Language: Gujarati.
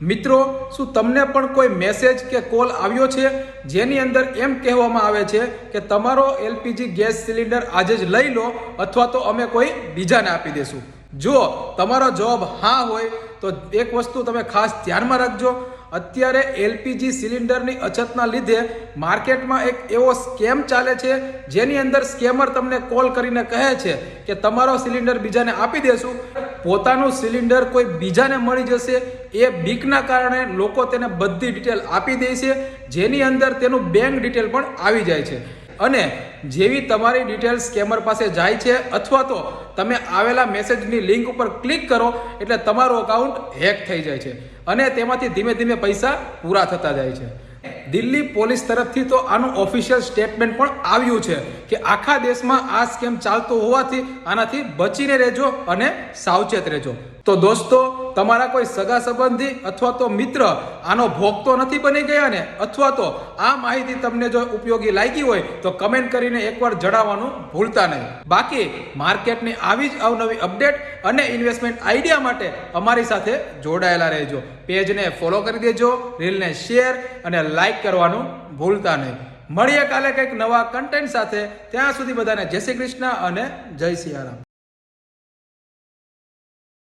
મિત્રો, શું તમને પણ કોઈ મેસેજ કે કોલ આવ્યો છે જેની અંદર એમ કહેવામાં આવે છે કે તમારો એલપીજી ગેસ સિલિન્ડર આજે જ લઈ લો અથવા તો અમે કોઈ બીજાને આપી દેશું? જો તમારો જવાબ હા હોય તો એક વસ્તુ તમે ખાસ ધ્યાનમાં રાખજો. અત્યારે એલપીજી સિલિન્ડરની અછતના લીધે માર્કેટમાં એક એવો સ્કેમ ચાલે છે જેની અંદર સ્કેમર તમને કોલ કરીને કહે છે કે તમારો સિલિન્ડર બીજાને આપી દેશું. પોતાનું સિલિન્ડર કોઈ બીજાને મળી જશે એ બીકના કારણે લોકો તેને બધી ડિટેલ આપી દે છે, જેની અંદર તેનું બેંક ડિટેલ પણ આવી જાય છે. અને જેવી તમારી ડિટેલ સ્કેમર પાસે જાય છે અથવા તો તમે આવેલા મેસેજની લિંક ઉપર ક્લિક કરો એટલે તમારું અકાઉન્ટ હેક થઈ જાય છે અને તેમાંથી ધીમે ધીમે પૈસા પૂરા થતા જાય છે. દિલ્હી પોલીસ તરફથી તો આનું ઓફિશિયલ સ્ટેટમેન્ટ પણ આવ્યું છે કે આખા દેશમાં આ સ્કેમ ચાલતો હોવાથી આનાથી બચીને રહેજો અને સાવચેત રહેજો. તો દોસ્તો, તમારા કોઈ સગા સંબંધી અથવા તો મિત્ર આનો ભોગ તો નથી બની ગયા ને? અથવા તો આ માહિતી તમને જો ઉપયોગી લાગી હોય તો કમેન્ટ કરીને એકવાર જણાવવાનું ભૂલતા નહીં. બાકી માર્કેટની આવી જ અવનવી અપડેટ અને ઇન્વેસ્ટમેન્ટ આઈડિયા માટે અમારી સાથે જોડાયેલા રહેજો. પેજને ફોલો કરી દેજો, રીલને શેર અને લાઈક કરવાનું ભૂલતા નહીં. મળીએ કાલે કંઈક નવા કન્ટેન્ટ સાથે. ત્યાં સુધી બધાને જય શ્રી કૃષ્ણ અને જય સિયારામ.